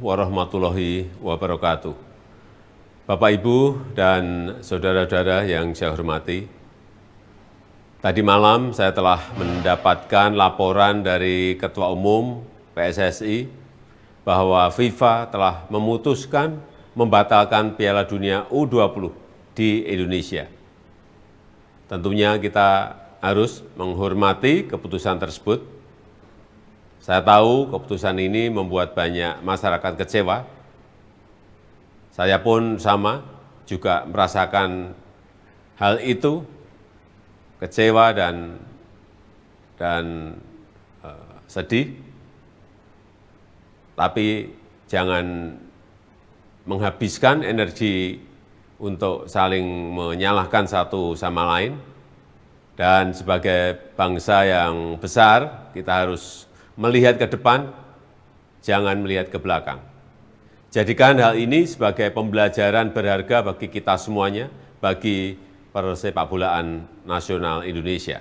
warahmatullahi wabarakatuh. Bapak, Ibu, dan saudara-saudara yang saya hormati, tadi malam saya telah mendapatkan laporan dari Ketua Umum PSSI bahwa FIFA telah memutuskan membatalkan Piala Dunia U20 di Indonesia. Tentunya kita harus menghormati keputusan tersebut. Saya tahu keputusan ini membuat banyak masyarakat kecewa. Saya pun sama, juga merasakan hal itu, kecewa dan sedih. Tapi jangan menghabiskan energi untuk saling menyalahkan satu sama lain. Dan sebagai bangsa yang besar, kita harus melihat ke depan, jangan melihat ke belakang. Jadikan hal ini sebagai pembelajaran berharga bagi kita semuanya, bagi persepakbolaan nasional Indonesia.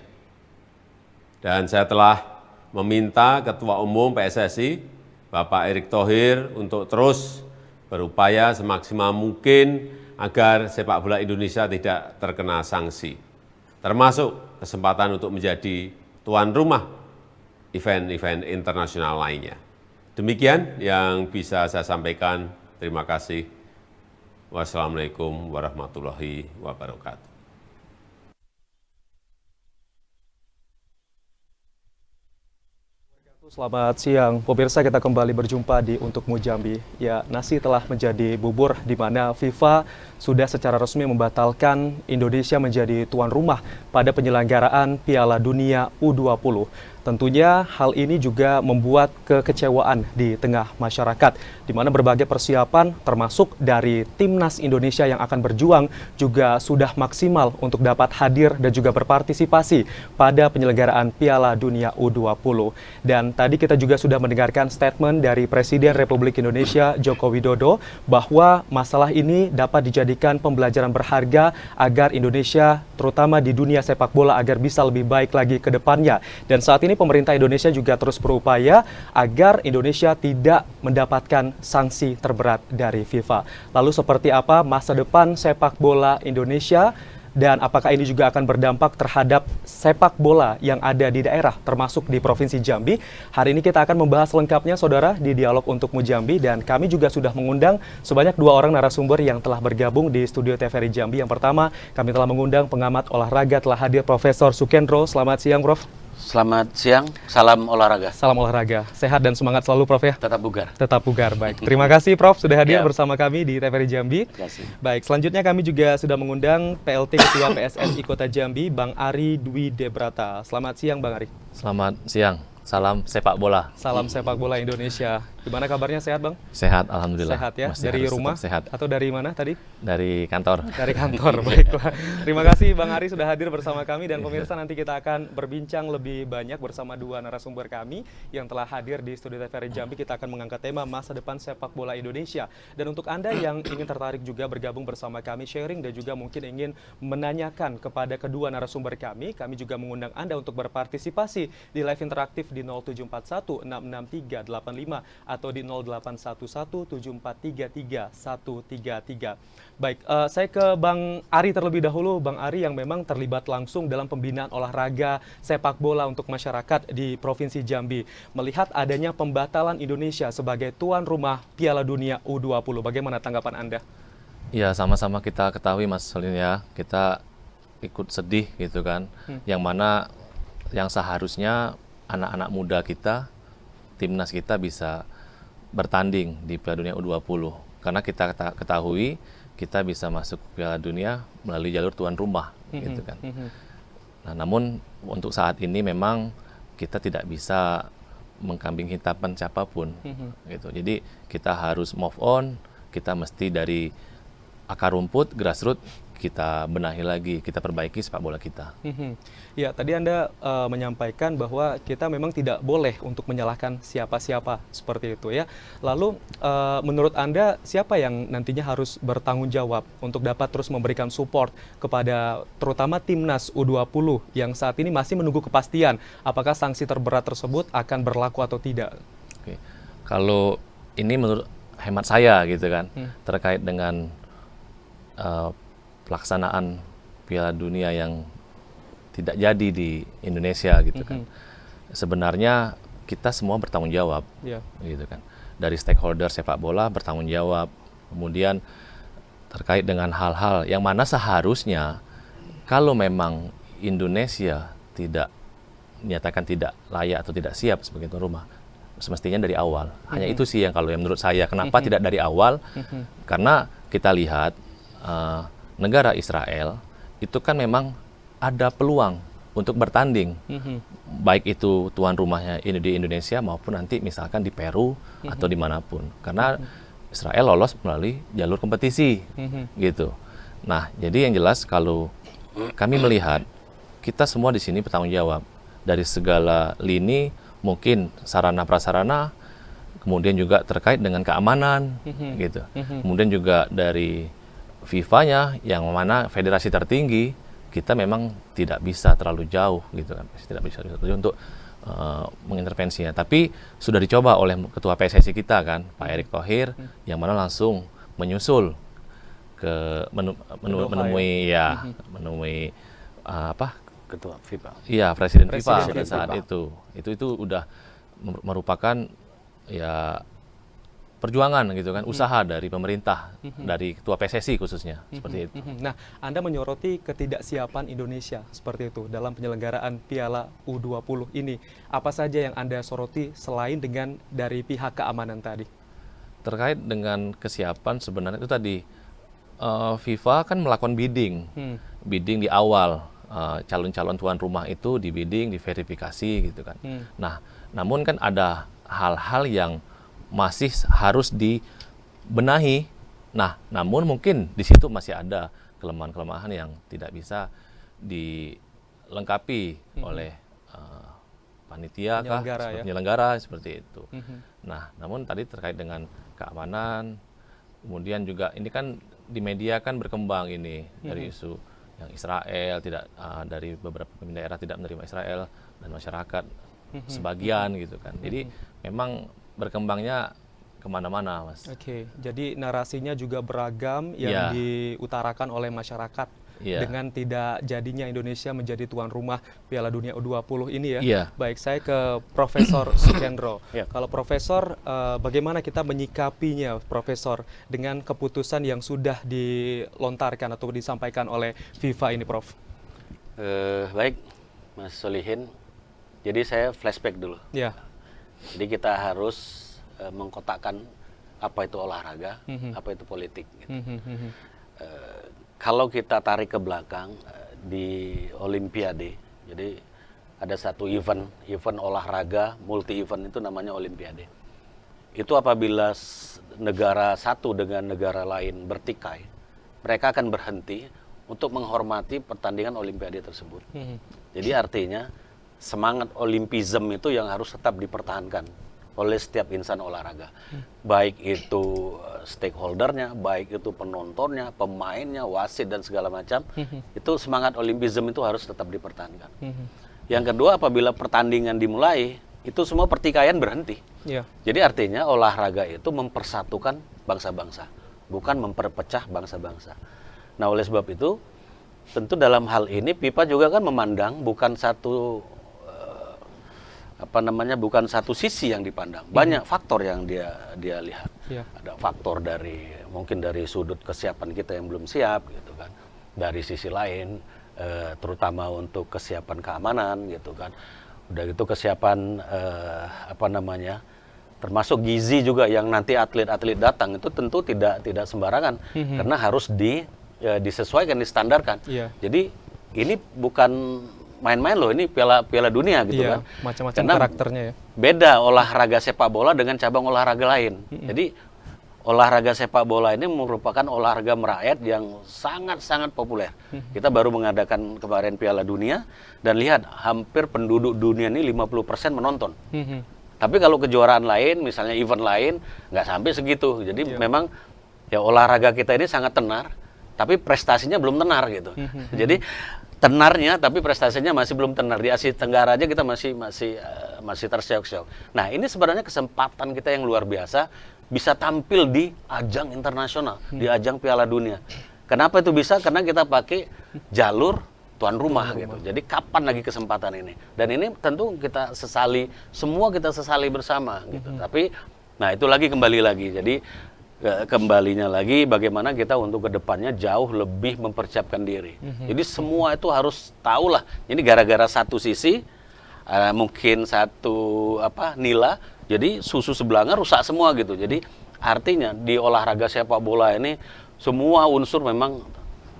Dan saya telah meminta Ketua Umum PSSI, Bapak Erick Thohir, untuk terus berupaya semaksimal mungkin agar sepak bola Indonesia tidak terkena sanksi, termasuk kesempatan untuk menjadi tuan rumah event-event internasional lainnya. Demikian yang bisa saya sampaikan. Terima kasih. Wassalamualaikum warahmatullahi wabarakatuh. Selamat siang, pemirsa, kita kembali berjumpa di Untukmu Jambi. Ya, nasi telah menjadi bubur di mana FIFA sudah secara resmi membatalkan Indonesia menjadi tuan rumah pada penyelenggaraan Piala Dunia U20. Tentunya hal ini juga membuat kekecewaan di tengah masyarakat, di mana berbagai persiapan termasuk dari timnas Indonesia yang akan berjuang juga sudah maksimal untuk dapat hadir dan juga berpartisipasi pada penyelenggaraan Piala Dunia U20. Dan tadi kita juga sudah mendengarkan statement dari Presiden Republik Indonesia Joko Widodo bahwa masalah ini dapat dijadikan pembelajaran berharga agar Indonesia, terutama di dunia sepak bola, agar bisa lebih baik lagi ke depannya. Dan saat ini pemerintah Indonesia juga terus berupaya agar Indonesia tidak mendapatkan sanksi terberat dari FIFA. Lalu seperti apa masa depan sepak bola Indonesia? Dan apakah ini juga akan berdampak terhadap sepak bola yang ada di daerah, termasuk di Provinsi Jambi? Hari ini kita akan membahas lengkapnya, saudara, di Dialog Untukmu Jambi. Dan kami juga sudah mengundang sebanyak 2 orang narasumber yang telah bergabung di studio TVRI Jambi. Yang pertama, kami telah mengundang pengamat olahraga, telah hadir Profesor Sukendro. Selamat siang, Prof. Selamat siang, salam olahraga. Salam olahraga, sehat dan semangat selalu, Prof, ya? Tetap bugar. Tetap bugar, baik. Terima kasih, Prof, sudah hadir Ya. bersama kami di TVRI Jambi. Terima kasih. Baik, selanjutnya kami juga sudah mengundang PLT Ketua PSSI Kota Jambi, Bang Ari Dwi Debrata. Selamat siang, Bang Ari. Selamat siang, salam sepak bola. Salam sepak bola Indonesia. Gimana kabarnya, sehat, Bang? Sehat, alhamdulillah. Sehat ya, Masih dari harus rumah tetap sehat. atau dari mana tadi? Dari kantor. Dari kantor, baiklah. Terima kasih Bang Ari sudah hadir bersama kami, dan pemirsa, nanti kita akan berbincang lebih banyak bersama 2 narasumber kami yang telah hadir di studio TVRI Jambi. Kita akan mengangkat tema masa depan sepak bola Indonesia. Dan untuk Anda yang ingin tertarik juga bergabung bersama kami, sharing dan juga mungkin ingin menanyakan kepada kedua narasumber kami juga mengundang Anda untuk berpartisipasi di live interaktif di 0741 663 85 atau di 0811 7433 133. Baik, saya ke Bang Ari terlebih dahulu. Bang Ari yang memang terlibat langsung dalam pembinaan olahraga sepak bola untuk masyarakat di Provinsi Jambi. Melihat adanya pembatalan Indonesia sebagai tuan rumah Piala Dunia U20, bagaimana tanggapan Anda? Ya, sama-sama kita ketahui, Mas Solin, ya. Kita ikut sedih gitu kan. Yang mana yang seharusnya anak-anak muda kita, timnas kita bisa bertanding di Piala Dunia U20. Karena kita ketahui kita bisa masuk Piala Dunia melalui jalur tuan rumah gitu kan. Nah, namun untuk saat ini memang kita tidak bisa mengkambing hitamkan siapapun gitu. Jadi kita harus move on, kita mesti dari akar rumput, grassroots, kita benahi lagi, kita perbaiki sepak bola kita. Ya, tadi Anda menyampaikan bahwa kita memang tidak boleh untuk menyalahkan siapa-siapa seperti itu ya. Lalu menurut Anda siapa yang nantinya harus bertanggung jawab untuk dapat terus memberikan support kepada terutama timnas U20 yang saat ini masih menunggu kepastian apakah sanksi terberat tersebut akan berlaku atau tidak? Oke. Kalau ini menurut hemat saya gitu kan, terkait dengan pelaksanaan Piala Dunia yang tidak jadi di Indonesia gitu kan. Sebenarnya kita semua bertanggung jawab, gitu kan. Dari stakeholder sepak bola bertanggung jawab, kemudian terkait dengan hal-hal yang mana seharusnya kalau memang Indonesia tidak menyatakan tidak layak atau tidak siap sebagai tuan rumah, semestinya dari awal. Hanya itu sih yang kalau yang menurut saya, kenapa tidak dari awal? Karena kita lihat negara Israel itu kan memang ada peluang untuk bertanding, baik itu tuan rumahnya ini di Indonesia maupun nanti misalkan di Peru atau dimanapun, karena Israel lolos melalui jalur kompetisi, gitu. Nah, jadi yang jelas kalau kami melihat kita semua di sini bertanggung jawab dari segala lini, mungkin sarana prasarana, kemudian juga terkait dengan keamanan, gitu. Kemudian juga dari FIFA-nya, yang mana federasi tertinggi, kita memang tidak bisa terlalu jauh, gitu kan, tidak bisa terlalu jauh untuk mengintervensinya. Tapi sudah dicoba oleh ketua PSSI kita kan, Pak Erick Thohir, yang mana langsung menyusul ke menemui Ketua FIFA. Iya, Presiden FIFA Presiden pada saat FIFA. itu udah merupakan ya perjuangan gitu kan, usaha dari pemerintah, dari ketua PSSI khususnya, seperti itu. Nah, Anda menyoroti ketidaksiapan Indonesia seperti itu dalam penyelenggaraan Piala U20 ini. Apa saja yang Anda soroti selain dengan dari pihak keamanan tadi? Terkait dengan kesiapan sebenarnya itu tadi FIFA kan melakukan bidding di awal, calon-calon tuan rumah itu di bidding, diverifikasi gitu kan. Nah, namun kan ada hal-hal yang masih harus dibenahi. Nah, namun mungkin di situ masih ada kelemahan-kelemahan yang tidak bisa dilengkapi oleh panitia penyelenggara seperti itu. Nah, namun tadi terkait dengan keamanan, kemudian juga ini kan di media kan berkembang ini dari isu yang Israel tidak dari beberapa pemimpin daerah tidak menerima Israel dan masyarakat sebagian gitu kan. Jadi memang berkembangnya kemana-mana, Mas. Oke, jadi narasinya juga beragam yang diutarakan oleh masyarakat dengan tidak jadinya Indonesia menjadi tuan rumah Piala Dunia U20 ini ya. Baik, saya ke Profesor Sukendro. Kalau Profesor, bagaimana kita menyikapinya, Profesor, dengan keputusan yang sudah dilontarkan atau disampaikan oleh FIFA ini, Prof? Baik, Mas Solihin. Jadi saya flashback dulu. Jadi kita harus mengkotakkan apa itu olahraga, apa itu politik. Gitu. Kalau kita tarik ke belakang di Olimpiade, jadi ada satu event olahraga multi event itu namanya Olimpiade. Itu apabila negara satu dengan negara lain bertikai, mereka akan berhenti untuk menghormati pertandingan Olimpiade tersebut. Jadi artinya semangat Olimpisme itu yang harus tetap dipertahankan oleh setiap insan olahraga. Baik itu stakeholdernya, baik itu penontonnya, pemainnya, wasit dan segala macam. Itu semangat Olimpisme itu harus tetap dipertahankan. Yang kedua, apabila pertandingan dimulai, itu semua pertikaian berhenti. Jadi artinya olahraga itu mempersatukan bangsa-bangsa, bukan memperpecah bangsa-bangsa. Nah, oleh sebab itu, tentu dalam hal ini FIFA juga kan memandang bukan satu bukan satu sisi yang dipandang, banyak faktor yang dia lihat. Ada faktor mungkin dari sudut kesiapan kita yang belum siap gitu kan, dari sisi lain terutama untuk kesiapan keamanan gitu kan, udah gitu kesiapan termasuk gizi juga yang nanti atlet-atlet datang itu tentu tidak sembarangan karena harus disesuaikan, distandarkan. Jadi ini bukan main-main loh, ini Piala Dunia gitu kan. Macam-macam karakternya ya. Beda olahraga sepak bola dengan cabang olahraga lain. Jadi olahraga sepak bola ini merupakan olahraga merakyat yang sangat-sangat populer. Kita baru mengadakan kemarin Piala Dunia dan lihat hampir penduduk dunia ini 50% menonton. Tapi kalau kejuaraan lain, misalnya event lain, nggak sampai segitu. Jadi memang ya olahraga kita ini sangat tenar, tapi prestasinya belum tenar gitu. Jadi tenarnya tapi prestasinya masih belum tenar. Di Asia Tenggara aja kita masih terseok-seok. Nah, ini sebenarnya kesempatan kita yang luar biasa bisa tampil di ajang internasional, di ajang Piala Dunia. Kenapa itu bisa? Karena kita pakai jalur tuan rumah gitu. Jadi kapan lagi kesempatan ini? Dan ini tentu kita sesali, semua kita sesali bersama gitu. Tapi nah itu lagi kembali lagi. Jadi kembalinya lagi bagaimana kita untuk kedepannya jauh lebih mempersiapkan diri. Jadi semua itu harus tahu lah. Ini gara-gara satu sisi mungkin satu nila, jadi susu sebelanga rusak semua gitu. Jadi artinya di olahraga sepak bola ini semua unsur memang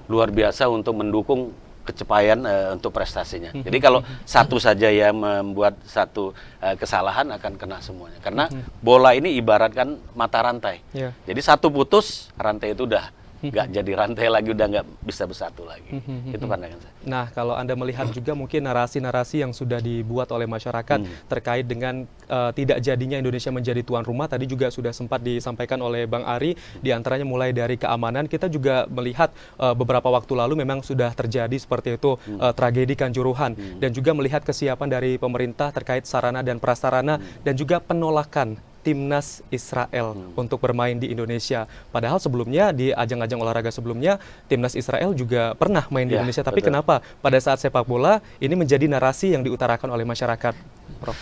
luar biasa untuk mendukung kecepatan untuk prestasinya. Jadi kalau satu saja yang membuat satu kesalahan akan kena semuanya. Karena bola ini ibaratkan mata rantai. Jadi satu putus, rantai itu udah nggak jadi rantai lagi, udah nggak bisa bersatu lagi. Itu pandangan saya. Nah, kalau Anda melihat juga mungkin narasi-narasi yang sudah dibuat oleh masyarakat terkait dengan tidak jadinya Indonesia menjadi tuan rumah, tadi juga sudah sempat disampaikan oleh Bang Ari, diantaranya mulai dari keamanan. Kita juga melihat beberapa waktu lalu memang sudah terjadi seperti itu tragedi Kanjuruhan, dan juga melihat kesiapan dari pemerintah terkait sarana dan prasarana, dan juga penolakan timnas Israel untuk bermain di Indonesia. Padahal sebelumnya di ajang-ajang olahraga sebelumnya timnas Israel juga pernah main di Indonesia. Tapi kenapa pada saat sepak bola ini menjadi narasi yang diutarakan oleh masyarakat, Prof?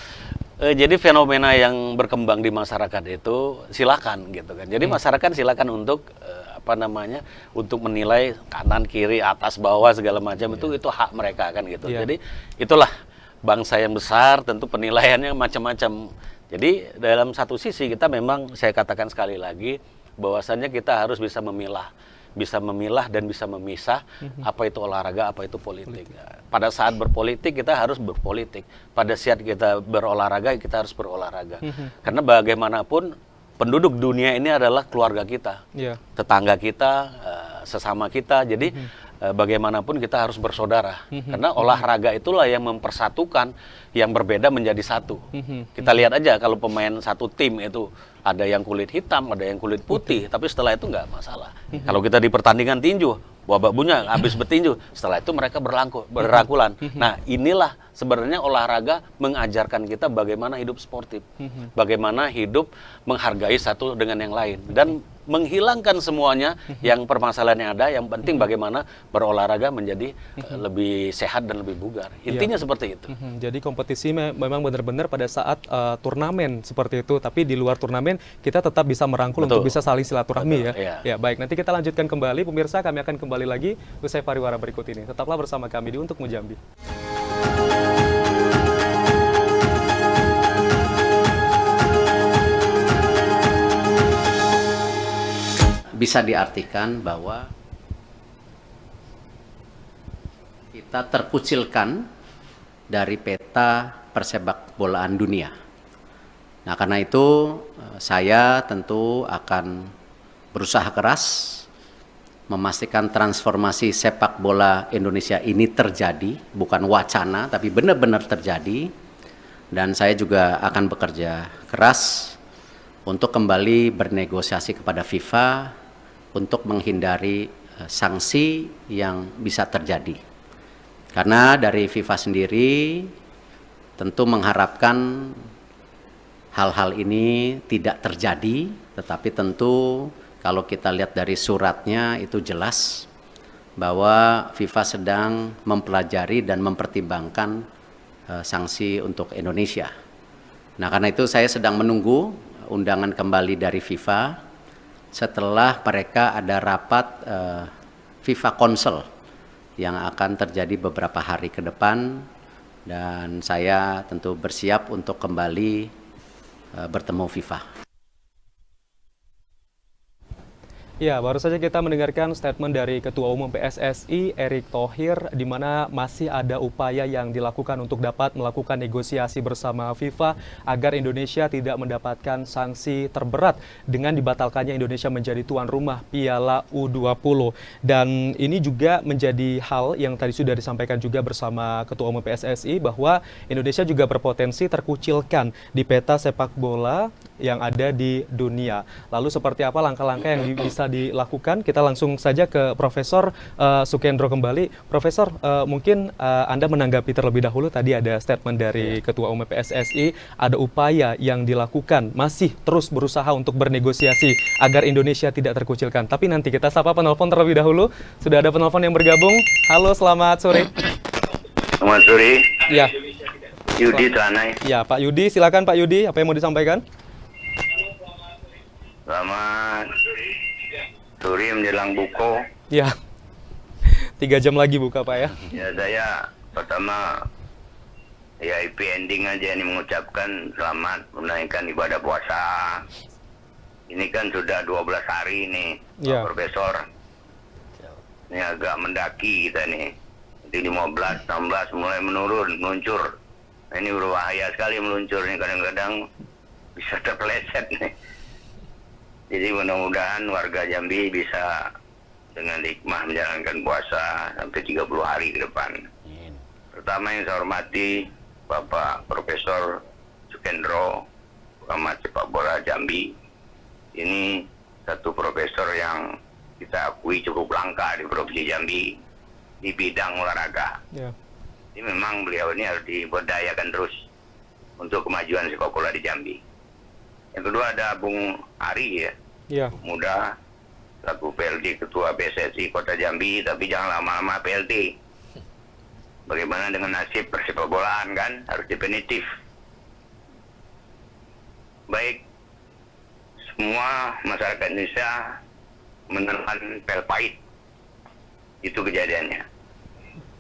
Jadi fenomena yang berkembang di masyarakat itu silakan gitu kan. Jadi masyarakat silakan untuk untuk menilai kanan, kiri, atas, bawah segala macam itu hak mereka kan gitu. Jadi itulah bangsa yang besar, tentu penilaiannya macam-macam. Jadi dalam satu sisi kita memang, saya katakan sekali lagi, bahwasannya kita harus bisa memilah dan bisa memisah apa itu olahraga, apa itu politik. Pada saat berpolitik kita harus berpolitik, pada saat kita berolahraga kita harus berolahraga. Karena bagaimanapun penduduk dunia ini adalah keluarga kita, tetangga kita, sesama kita. Jadi bagaimanapun kita harus bersaudara. Karena olahraga itulah yang mempersatukan yang berbeda menjadi satu. Kita lihat aja kalau pemain satu tim itu ada yang kulit hitam, ada yang kulit putih, tapi setelah itu nggak masalah. Kalau kita di pertandingan tinju, babak bunya habis bertinju, setelah itu mereka berangkulan. Nah, inilah sebenarnya olahraga mengajarkan kita bagaimana hidup sportif, bagaimana hidup menghargai satu dengan yang lain, dan menghilangkan semuanya yang permasalahan yang ada. Yang penting bagaimana berolahraga menjadi lebih sehat dan lebih bugar. Intinya seperti itu. Jadi kompetisi memang benar-benar pada saat turnamen seperti itu, tapi di luar turnamen kita tetap bisa merangkul untuk bisa saling silaturahmi. Ya, baik. Nanti kita lanjutkan kembali, pemirsa. Kami akan kembali lagi usai pariwara berikut ini. Tetaplah bersama kami di Untuk Mujambi. Bisa diartikan bahwa kita terkucilkan dari peta persepak bolaan dunia. Nah, karena itu saya tentu akan berusaha keras memastikan transformasi sepak bola Indonesia ini terjadi, bukan wacana tapi benar-benar terjadi. Dan saya juga akan bekerja keras untuk kembali bernegosiasi kepada FIFA untuk menghindari sanksi yang bisa terjadi. Karena dari FIFA sendiri tentu mengharapkan hal-hal ini tidak terjadi, tetapi tentu kalau kita lihat dari suratnya itu jelas bahwa FIFA sedang mempelajari dan mempertimbangkan sanksi untuk Indonesia. Nah, karena itu saya sedang menunggu undangan kembali dari FIFA. Setelah mereka ada rapat FIFA Council yang akan terjadi beberapa hari ke depan, dan saya tentu bersiap untuk kembali bertemu FIFA. Ya, baru saja kita mendengarkan statement dari Ketua Umum PSSI, Erick Thohir, di mana masih ada upaya yang dilakukan untuk dapat melakukan negosiasi bersama FIFA agar Indonesia tidak mendapatkan sanksi terberat dengan dibatalkannya Indonesia menjadi tuan rumah Piala U20. Dan ini juga menjadi hal yang tadi sudah disampaikan juga bersama Ketua Umum PSSI, bahwa Indonesia juga berpotensi terkucilkan di peta sepak bola yang ada di dunia. Lalu seperti apa langkah-langkah yang bisa dilakukan. Kita langsung saja ke Profesor Sukendro kembali. Profesor, mungkin Anda menanggapi terlebih dahulu, tadi ada statement dari Ketua Umum PSSI, ada upaya yang dilakukan, masih terus berusaha untuk bernegosiasi agar Indonesia tidak terkucilkan. Tapi nanti kita sapa penelpon terlebih dahulu. Sudah ada penelpon yang bergabung. Halo, selamat sore. Selamat sore. Ya. Yudi Tanai. Ya, Pak Yudi, silakan Pak Yudi, apa yang mau disampaikan? Selamat sore menjelang buka. Ya, 3 jam lagi buka Pak ya. Ya, saya pertama ya happy ending aja ini mengucapkan selamat menunaikan ibadah puasa. Ini kan sudah 12 hari nih, Ya. Pak Profesor. Ini agak mendaki kita nih. Jadi 15, 16 mulai menurun, meluncur. Nah, ini berbahaya sekali meluncur nih, kadang-kadang bisa terpeleset nih. Jadi mudah-mudahan warga Jambi bisa dengan hikmah menjalankan puasa sampai 30 hari ke depan. Pertama yang saya hormati Bapak Profesor Sukendro, pengamat sepak bola Jambi. Ini satu profesor yang kita akui cukup langka di Provinsi Jambi di bidang olahraga. Ya. Ini memang beliau ini harus diberdayakan terus untuk kemajuan sepak bola di Jambi. Yang kedua ada Bung Ari ya, Ya. muda, selaku PLD Ketua PSSI Kota Jambi, tapi jangan lama-lama PLD. Bagaimana dengan nasib persepak bolaan kan, harus definitif. Baik, semua masyarakat Indonesia menelan pel pahit. Itu kejadiannya.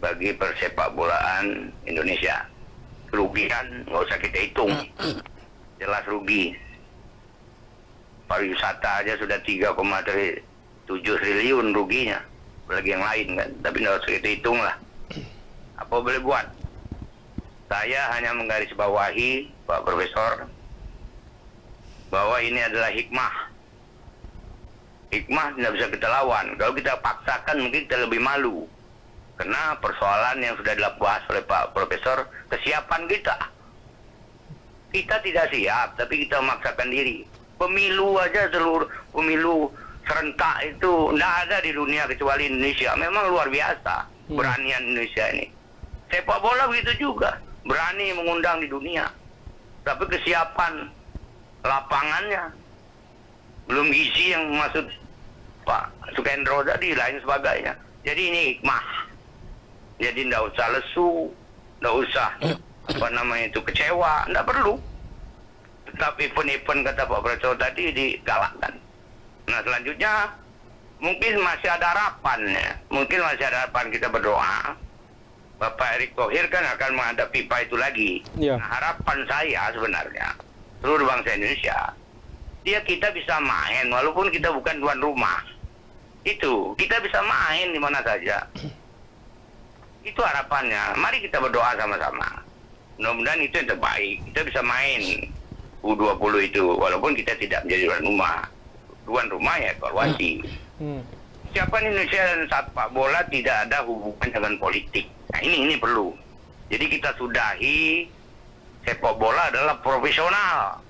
Bagi persepak bolaan Indonesia. Kerugian nggak usah kita hitung. Jelas rugi. Pariwisata aja sudah 3,7 triliun ruginya. Apalagi yang lain kan. Tapi nggak usah kita hitung lah. Apa boleh buat? Saya hanya menggarisbawahi Pak Profesor bahwa ini adalah hikmah. Hikmah tidak bisa kita lawan. Kalau kita paksakan mungkin kita lebih malu. Karena persoalan yang sudah dibahas oleh Pak Profesor, kesiapan kita. Kita tidak siap, tapi kita memaksakan diri. Pemilu aja, seluruh pemilu serentak itu tidak ada di dunia kecuali Indonesia. Memang luar biasa beranian Indonesia ini. Sepak bola begitu juga, berani mengundang di dunia. Tapi kesiapan lapangannya, belum gizi yang maksud Pak Sukendro tadi, lain sebagainya. Jadi ini hikmah. Jadi tidak usah lesu, tidak usah kecewa, tidak perlu. Tetap event-event kata Pak Profesor tadi digalakkan. Nah selanjutnya mungkin masih ada harapan ya, mungkin masih ada harapan kita berdoa. Bapak Erick Thohir kan akan menghadapi FIFA itu lagi. Ya. Nah, harapan saya sebenarnya seluruh bangsa Indonesia, kita bisa main walaupun kita bukan tuan rumah. Itu kita bisa main di mana saja. Itu harapannya. Mari kita berdoa sama-sama. Mudah-mudahan itu yang terbaik. Kita bisa main U20 itu walaupun kita tidak menjadi tuan rumah. Tuan rumah ya evaluasi. Siapa Indonesia dan sepak bola tidak ada hubungan dengan politik. Nah ini perlu. Jadi kita sudahi sepak bola adalah profesional.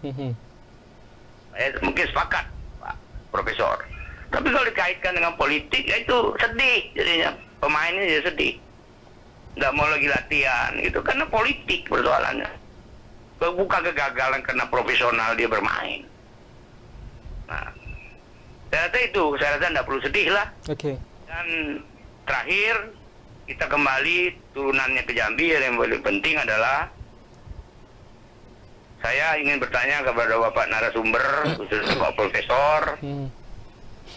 Mungkin sepakat Pak Profesor. Tapi kalau dikaitkan dengan politik ya itu sedih jadinya. Pemainnya jadi sedih. Nggak mau lagi latihan gitu karena politik persoalannya. Bukan kegagalan karena profesional dia bermain. Nah, saya rasa nggak perlu sedih lah. Oke. Dan terakhir kita kembali turunannya ke Jambi, yang paling penting adalah saya ingin bertanya kepada Bapak narasumber, khususnya Pak Profesor,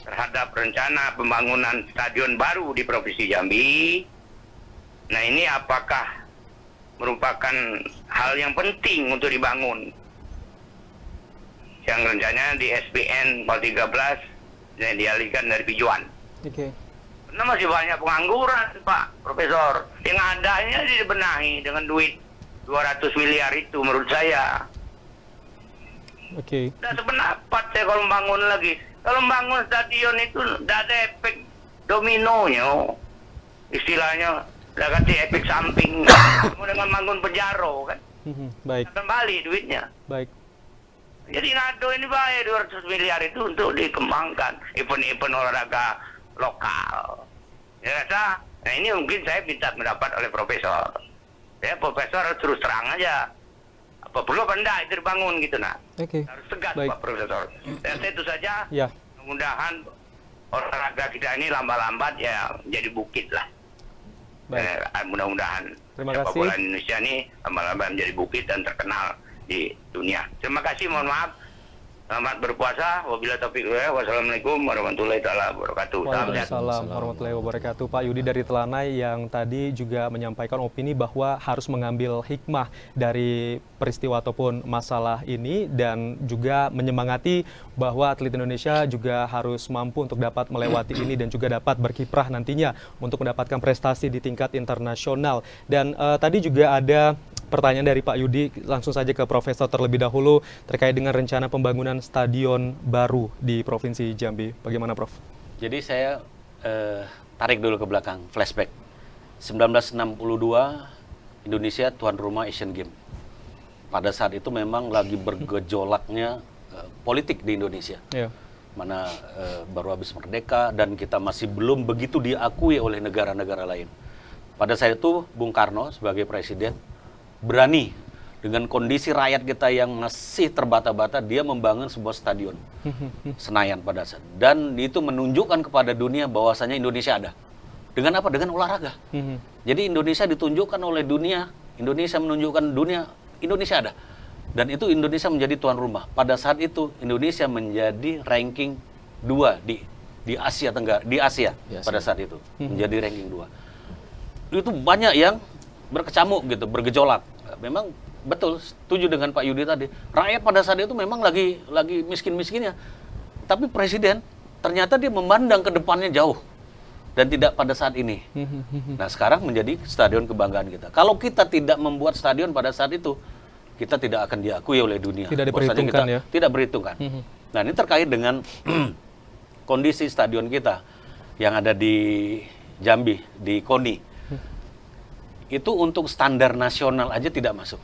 terhadap rencana pembangunan stadion baru di Provinsi Jambi. Nah ini apakah merupakan hal yang penting untuk dibangun? Yang rencananya di SPN 13 yang dialihkan dari Pijuan. Oke. Karena masih banyak pengangguran Pak Profesor. Yang adanya dibenahi dengan duit 200 miliar itu menurut saya. Oke. Tidak sependapat saya kalau membangun lagi. Kalau membangun stadion itu tidak ada efek dominonya. Istilahnya tidak kasih efek samping. Kamu dengan bangun penjaro kan. Baik. Kembali duitnya. Baik. Jadi NATO ini bayar 200 miliar itu untuk dikembangkan event-event olahraga lokal. Ya rasa, nah ini mungkin saya minta pendapat oleh profesor. Ya profesor harus terus terang aja. Apa perlu apa enggak itu dibangun gitu nah. Oke. Harus tegas Baik. Pak Profesor. Dan itu saja. Ya. Mudah-mudahan olahraga kita ini lambat-lambat ya jadi bukit lah. Baik. Mudah-mudahan Terima sepak kasih. bola Indonesia ini lambat-lambat menjadi bukit dan terkenal di dunia. Terima kasih, mohon maaf. Selamat berpuasa. Wabillahi taufiq wal hidayah. Wassalamualaikum warahmatullahi taala wabarakatuh. Salam sehat. Waalaikumsalam warahmatullahi wabarakatuh. Pak Yudi dari Telanai yang tadi juga menyampaikan opini bahwa harus mengambil hikmah dari peristiwa ataupun masalah ini dan juga menyemangati bahwa atlet Indonesia juga harus mampu untuk dapat melewati ini dan juga dapat berkiprah nantinya untuk mendapatkan prestasi di tingkat internasional. Dan tadi juga ada pertanyaan dari Pak Yudi, langsung saja ke Profesor terlebih dahulu terkait dengan rencana pembangunan stadion baru di Provinsi Jambi. Bagaimana, Prof? Jadi saya tarik dulu ke belakang, flashback. 1962 Indonesia tuan rumah Asian Games. Pada saat itu memang lagi bergejolaknya politik di Indonesia. Ya. Mana baru habis merdeka dan kita masih belum begitu diakui oleh negara-negara lain. Pada saat itu Bung Karno sebagai presiden berani dengan kondisi rakyat kita yang masih terbata-bata, dia membangun sebuah stadion Senayan pada saat. Dan itu menunjukkan kepada dunia bahwasanya Indonesia ada. Dengan apa? Dengan olahraga. Jadi Indonesia ditunjukkan oleh dunia, Indonesia menunjukkan dunia, Indonesia ada. Dan itu Indonesia menjadi tuan rumah. Pada saat itu Indonesia menjadi ranking 2 di Asia Tenggara, di Asia pada saat itu menjadi ranking 2. Itu banyak yang berkecamuk gitu, bergejolak. Memang betul, setuju dengan Pak Yudi tadi. Rakyat pada saat itu memang lagi miskin-miskinnya. Tapi presiden ternyata dia memandang ke depannya jauh dan tidak pada saat ini. Nah, sekarang menjadi stadion kebanggaan kita. Kalau kita tidak membuat stadion pada saat itu, kita tidak akan diakui oleh dunia. Tidak Bahwasanya diperhitungkan kita ya. Tidak berhitungkan. Nah, ini terkait dengan kondisi stadion kita yang ada di Jambi, di KONI. Itu untuk standar nasional aja tidak masuk.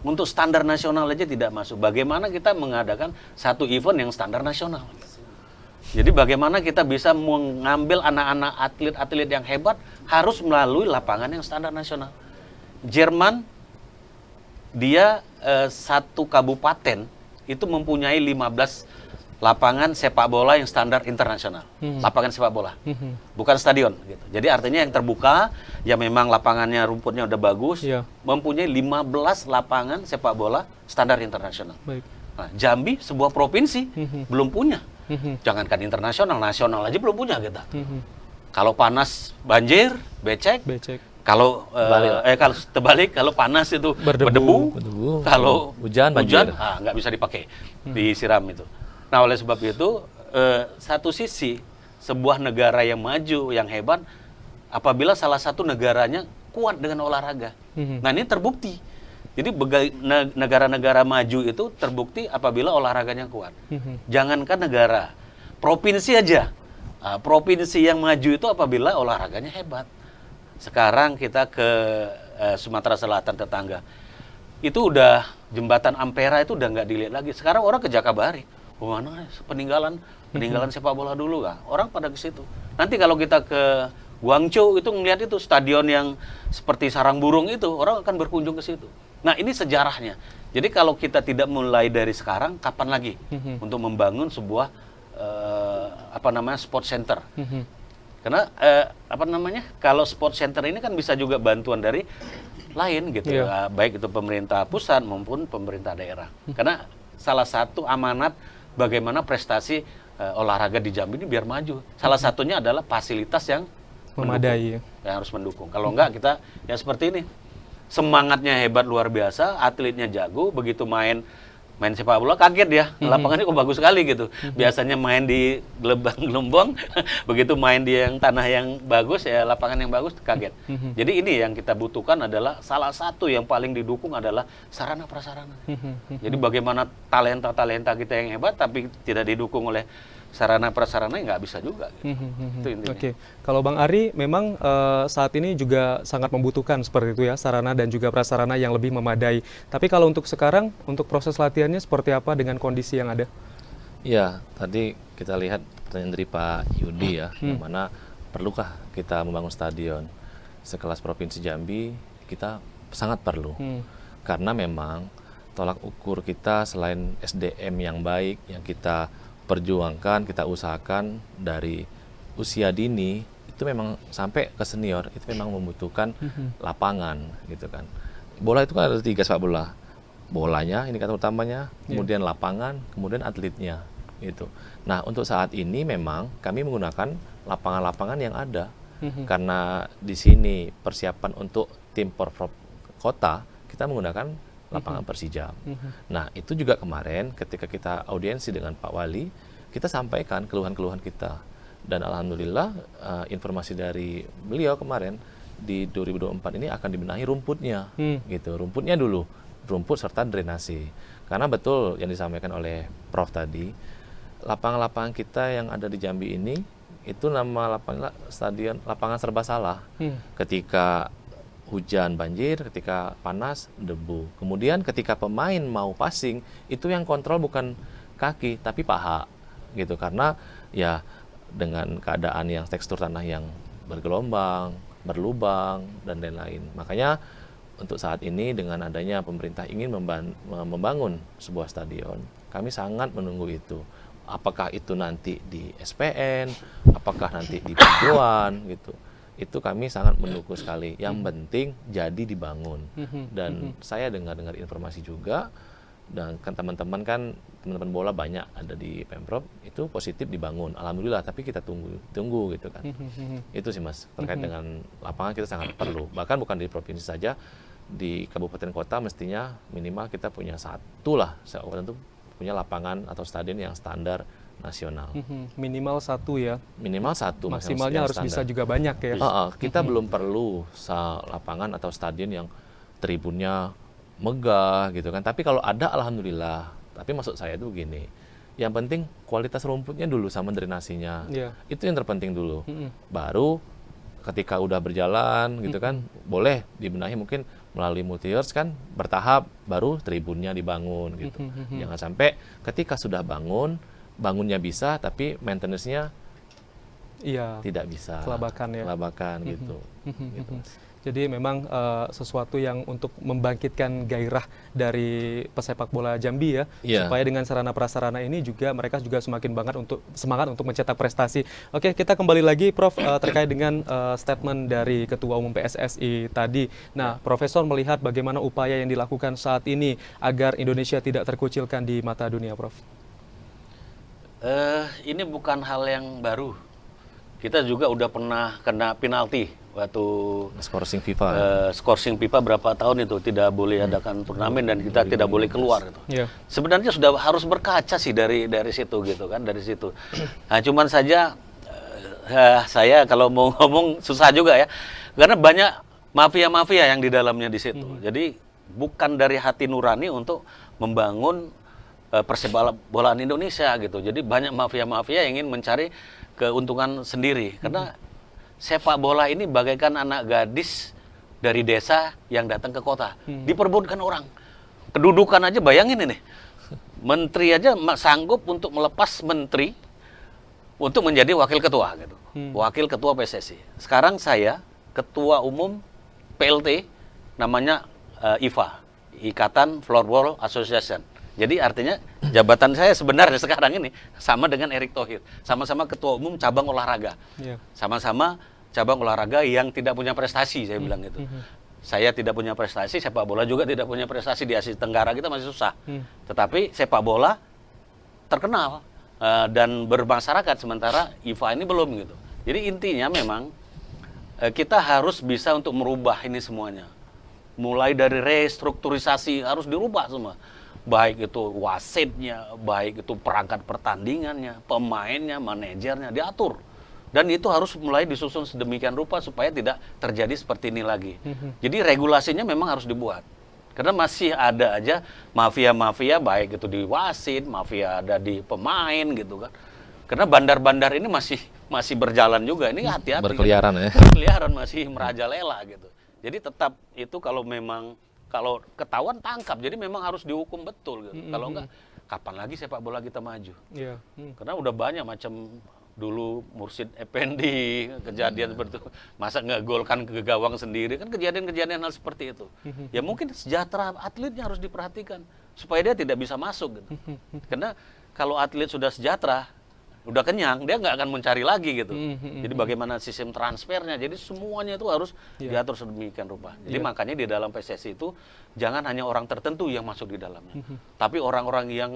Untuk standar nasional aja tidak masuk. Bagaimana kita mengadakan satu event yang standar nasional? Jadi bagaimana kita bisa mengambil anak-anak atlet-atlet yang hebat harus melalui lapangan yang standar nasional. Jerman, dia satu kabupaten itu mempunyai 15 lapangan sepak bola yang standar internasional. Lapangan sepak bola. Bukan stadion gitu. Jadi artinya yang terbuka, ya memang lapangannya rumputnya udah bagus, mempunyai 15 lapangan sepak bola standar internasional. Baik. Nah, Jambi sebuah provinsi belum punya. Jangankan internasional, nasional aja belum punya kita. Kalau panas banjir, becek. Kalau kalau terbalik, kalau panas itu berdebu. Kalau hujan nggak bisa dipakai, disiram itu. Nah, oleh sebab itu, satu sisi sebuah negara yang maju, yang hebat, apabila salah satu negaranya kuat dengan olahraga. Nah, ini terbukti. Jadi negara-negara maju itu terbukti apabila olahraganya kuat. Jangankan negara, provinsi aja. Provinsi yang maju itu apabila olahraganya hebat. Sekarang kita ke Sumatera Selatan tetangga. Itu udah jembatan Ampera itu udah nggak dilihat lagi. Sekarang orang ke Jakabari. Mana peninggalan sepak bola dulu kan? Orang pada ke situ. Nanti kalau kita ke Guangzhou itu ngelihat itu stadion yang seperti sarang burung itu, orang akan berkunjung ke situ. Nah, ini sejarahnya. Jadi kalau kita tidak mulai dari sekarang, kapan lagi untuk membangun sebuah sport center? Karena kalau sport center ini kan bisa juga bantuan dari lain gitu, baik itu pemerintah pusat maupun pemerintah daerah. Karena salah satu amanat bagaimana prestasi olahraga di Jambi ini biar maju. Salah satunya adalah fasilitas yang memadai, yang harus mendukung. Kalau enggak kita ya seperti ini. Semangatnya hebat luar biasa, atletnya jago, begitu main sepak bola kaget ya, lapangannya kok bagus sekali gitu. Biasanya main di gelombang, begitu main di yang tanah yang bagus ya, lapangan yang bagus kaget. Jadi ini yang kita butuhkan adalah salah satu yang paling didukung adalah sarana prasarana. Jadi bagaimana talenta kita yang hebat tapi tidak didukung oleh sarana prasarana nggak bisa juga. Gitu. Itu intinya. Oke, kalau Bang Ari memang saat ini juga sangat membutuhkan seperti itu ya, sarana dan juga prasarana yang lebih memadai. Tapi kalau untuk sekarang, untuk proses latihannya seperti apa dengan kondisi yang ada? Iya, tadi kita lihat pertanyaan dari Pak Yudi ya, yang mana perlukah kita membangun stadion sekelas Provinsi Jambi, kita sangat perlu. Karena memang tolak ukur kita selain SDM yang baik, yang kita perjuangkan, kita usahakan dari usia dini, itu memang sampai ke senior, itu memang membutuhkan lapangan gitu kan. Bola itu kan ada 3 sepak bola. Bolanya, ini kata utamanya, kemudian lapangan, kemudian atletnya gitu. Nah, untuk saat ini memang kami menggunakan lapangan-lapangan yang ada. Karena di sini persiapan untuk tim Porprov Kota, kita menggunakan lapangan Persijam. Nah, itu juga kemarin ketika kita audiensi dengan Pak Wali, kita sampaikan keluhan-keluhan kita. Dan alhamdulillah informasi dari beliau kemarin di 2024 ini akan dibenahi rumputnya, gitu. Rumputnya dulu, rumput serta drenase. Karena betul yang disampaikan oleh Prof tadi, lapangan-lapangan kita yang ada di Jambi ini itu nama lapangan serba salah. Ketika hujan banjir, ketika panas debu. Kemudian ketika pemain mau passing, itu yang kontrol bukan kaki tapi paha gitu, karena ya dengan keadaan yang tekstur tanah yang bergelombang, berlubang dan lain-lain. Makanya untuk saat ini dengan adanya pemerintah ingin membangun sebuah stadion, kami sangat menunggu itu. Apakah itu nanti di SPN, apakah nanti di Paduan gitu. Itu kami sangat mendukung sekali. Yang penting jadi dibangun. Dan saya dengar informasi juga, dan kan teman-teman bola banyak ada di Pemprov, itu positif dibangun. Alhamdulillah, tapi kita tunggu gitu kan. Itu sih Mas, terkait dengan lapangan kita sangat perlu. Bahkan bukan di provinsi saja, di kabupaten kota mestinya minimal kita punya satu lah, kabupaten itu punya lapangan atau stadion yang standar nasional. Minimal satu ya. Minimal satu. Maksimalnya harus bisa juga banyak ya. Kita belum perlu lapangan atau stadion yang tribunnya megah gitu kan. Tapi kalau ada alhamdulillah. Tapi maksud saya itu begini, yang penting kualitas rumputnya dulu sama drenasinya. Itu yang terpenting dulu. Baru ketika udah berjalan gitu kan, boleh dibenahi mungkin melalui multi-years kan, bertahap baru tribunnya dibangun gitu. Jangan sampai ketika sudah bangunnya bisa tapi maintenance-nya tidak bisa. Kelabakan gitu. Gitu. Jadi memang sesuatu yang untuk membangkitkan gairah dari pesepak bola Jambi ya, supaya dengan sarana prasarana ini juga mereka juga semakin semangat untuk mencetak prestasi. Oke, kita kembali lagi Prof terkait dengan statement dari Ketua Umum PSSI tadi. Nah, Profesor melihat bagaimana upaya yang dilakukan saat ini agar Indonesia tidak terkucilkan di mata dunia, Prof. Ini bukan hal yang baru. Kita juga udah pernah kena penalti waktu scoring FIFA. Scoring FIFA berapa tahun itu tidak boleh adakan turnamen dan kita tidak boleh keluar itu. Sebenarnya sudah harus berkaca sih dari situ gitu kan, dari situ. Nah, cuman saja saya kalau mau ngomong susah juga ya. Karena banyak mafia-mafia yang di dalamnya di situ. Jadi bukan dari hati nurani untuk membangun persepak bolaan Indonesia gitu. Jadi banyak mafia-mafia yang ingin mencari keuntungan sendiri. Karena sepak bola ini bagaikan anak gadis dari desa yang datang ke kota. Diperebutkan orang. Kedudukan aja bayangin ini. Menteri aja sanggup untuk melepas menteri untuk menjadi wakil ketua gitu. Wakil ketua PSSI. Sekarang saya ketua umum PLT namanya IFA, Ikatan Floorball Association. Jadi artinya jabatan saya sebenarnya sekarang ini sama dengan Erick Thohir. Sama-sama ketua umum cabang olahraga. Sama-sama cabang olahraga yang tidak punya prestasi, saya bilang gitu. Saya tidak punya prestasi, sepak bola juga tidak punya prestasi. Di Asia Tenggara kita masih susah. Tetapi sepak bola terkenal dan bermasyarakat, sementara IFA ini belum gitu. Jadi intinya memang kita harus bisa untuk merubah ini semuanya. Mulai dari restrukturisasi harus dirubah semua. Baik itu wasitnya, baik itu perangkat pertandingannya, pemainnya, manajernya, diatur. Dan itu harus mulai disusun sedemikian rupa supaya tidak terjadi seperti ini lagi. Jadi regulasinya memang harus dibuat. Karena masih ada aja mafia-mafia, baik itu di wasit, mafia ada di pemain gitu kan. Karena bandar-bandar ini masih berjalan juga. Ini hati-hati. Berkeliaran kan? ya. Berkeliaran masih merajalela gitu. Jadi tetap itu kalau ketahuan tangkap. Jadi memang harus dihukum betul gitu. Kalau enggak, kapan lagi sepak bola kita maju? Iya. Karena udah banyak macam dulu Mursid Effendi kejadian seperti itu. Masa ngegolkan ke gawang sendiri, kan kejadian-kejadian hal seperti itu. Ya mungkin sejahtera atletnya harus diperhatikan supaya dia tidak bisa masuk gitu. Karena kalau atlet sudah sejahtera, udah kenyang, dia nggak akan mencari lagi gitu. Jadi bagaimana sistem transfernya, jadi semuanya itu harus diatur sedemikian rupa. Jadi makanya di dalam PSSI itu jangan hanya orang tertentu yang masuk di dalamnya, tapi orang-orang yang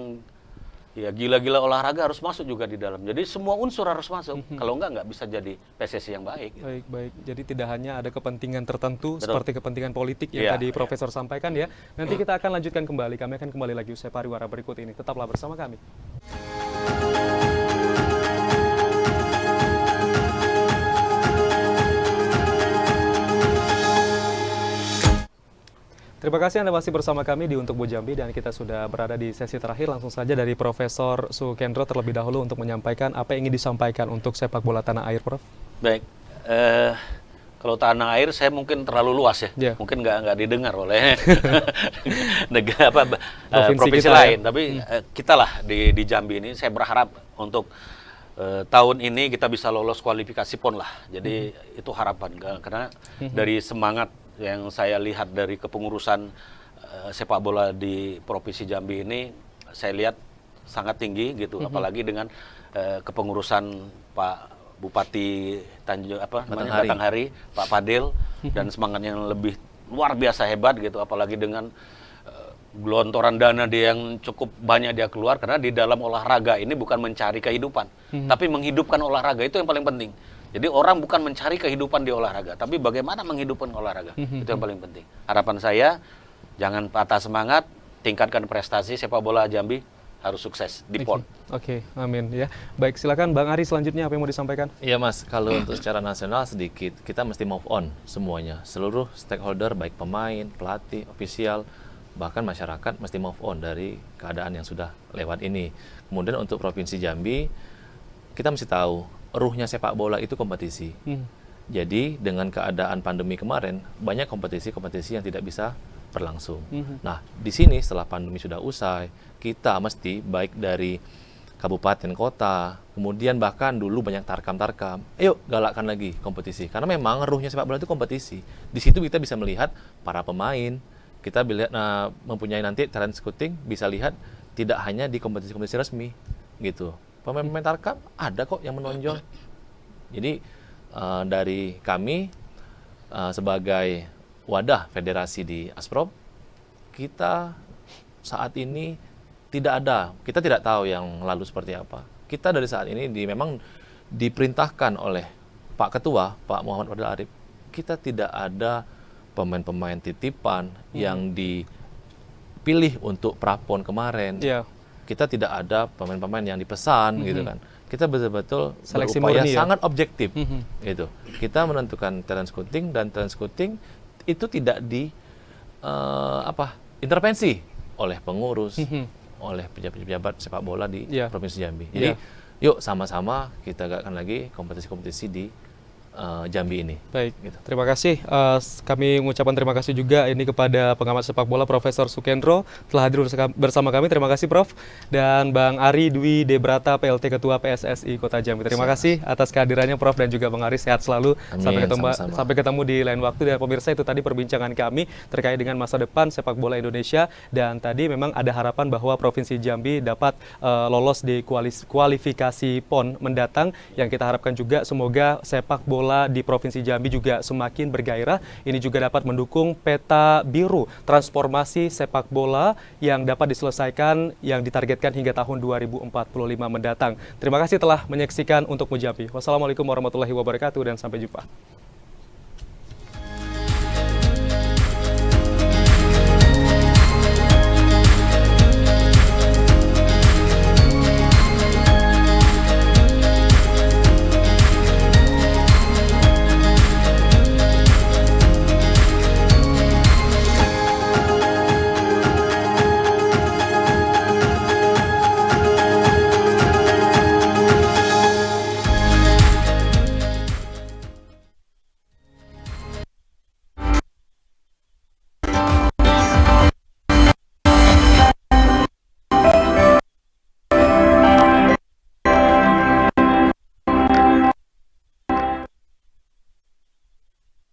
ya gila-gila olahraga harus masuk juga di dalam. Jadi semua unsur harus masuk. Kalau nggak bisa jadi PSSI yang baik. Gitu. Baik. Jadi tidak hanya ada kepentingan tertentu Betul. seperti kepentingan politik yang tadi Iya. Profesor sampaikan ya. Nanti kita akan lanjutkan kembali. Kami akan kembali lagi usai pariwara berikut ini. Tetaplah bersama kami. Terima kasih Anda masih bersama kami di Untuk Bu Jambi dan kita sudah berada di sesi terakhir. Langsung saja dari Profesor Sukendro terlebih dahulu untuk menyampaikan apa yang ingin disampaikan untuk sepak bola tanah air, Prof. Baik, kalau tanah air saya mungkin terlalu luas ya, mungkin nggak didengar oleh negara provinsi kita, lain. Tapi kita lah di Jambi ini, saya berharap untuk tahun ini kita bisa lolos kualifikasi PON lah. Jadi itu harapan, karena dari semangat yang saya lihat dari kepengurusan sepak bola di Provinsi Jambi ini, saya lihat sangat tinggi gitu, apalagi dengan kepengurusan Pak Bupati Batanghari, Pak Fadil, dan semangatnya yang lebih luar biasa hebat gitu, apalagi dengan gelontoran dana dia yang cukup banyak dia keluar, karena di dalam olahraga ini bukan mencari kehidupan, tapi menghidupkan olahraga, itu yang paling penting. Jadi orang bukan mencari kehidupan di olahraga, tapi bagaimana menghidupkan olahraga. Itu yang paling penting. Harapan saya, jangan patah semangat, tingkatkan prestasi sepak bola Jambi, harus sukses di PON. Oke, amin ya. Baik, silakan Bang Ari selanjutnya apa yang mau disampaikan? Iya Mas, kalau untuk secara nasional sedikit, kita mesti move on semuanya. Seluruh stakeholder, baik pemain, pelatih, ofisial, bahkan masyarakat mesti move on dari keadaan yang sudah lewat ini. Kemudian untuk Provinsi Jambi, kita mesti tahu, ruhnya sepak bola itu kompetisi. Jadi dengan keadaan pandemi kemarin, banyak kompetisi-kompetisi yang tidak bisa berlangsung. Nah, di sini setelah pandemi sudah usai, kita mesti baik dari kabupaten, kota, kemudian bahkan dulu banyak tarkam-tarkam, ayo galakkan lagi kompetisi. Karena memang ruhnya sepak bola itu kompetisi. Di situ kita bisa melihat para pemain, kita mempunyai nanti talent scouting, bisa lihat tidak hanya di kompetisi-kompetisi resmi, gitu. Pemain-pemain tarkam ada kok yang menonjol. Jadi dari kami sebagai wadah federasi di Asprop, kita saat ini kita tidak tahu yang lalu seperti apa. Kita dari saat ini memang diperintahkan oleh Pak Ketua, Pak Muhammad Fadil Arif, kita tidak ada pemain-pemain titipan yang dipilih untuk prapon kemarin. Kita tidak ada pemain-pemain yang dipesan gitu kan. Kita betul-betul seleksi berupaya murni, sangat objektif. Gitu. Kita menentukan talent scouting, dan talent scouting itu tidak intervensi oleh pengurus, oleh pejabat-pejabat sepak bola di Provinsi Jambi. Jadi yuk sama-sama kita gakkan lagi kompetisi-kompetisi di Jambi ini. Baik, gitu. Terima kasih. Kami mengucapkan terima kasih juga ini kepada pengamat sepak bola Profesor Sukendro telah hadir bersama kami. Terima kasih Prof. Dan Bang Ari Dwi Debrata, PLT Ketua PSSI Kota Jambi. Terima kasih atas kehadirannya Prof dan juga Bang Ari. Sehat selalu. Amin, Sampai ketemu di lain waktu. Dan pemirsa, itu tadi perbincangan kami terkait dengan masa depan sepak bola Indonesia. Dan tadi memang ada harapan bahwa Provinsi Jambi dapat lolos di kualifikasi PON mendatang. Yang kita harapkan juga semoga sepak bola di Provinsi Jambi juga semakin bergairah. Ini juga dapat mendukung peta biru transformasi sepak bola yang dapat diselesaikan yang ditargetkan hingga tahun 2045 mendatang. Terima kasih telah menyaksikan Untuk Bu Jambi. Wassalamualaikum warahmatullahi wabarakatuh dan sampai jumpa.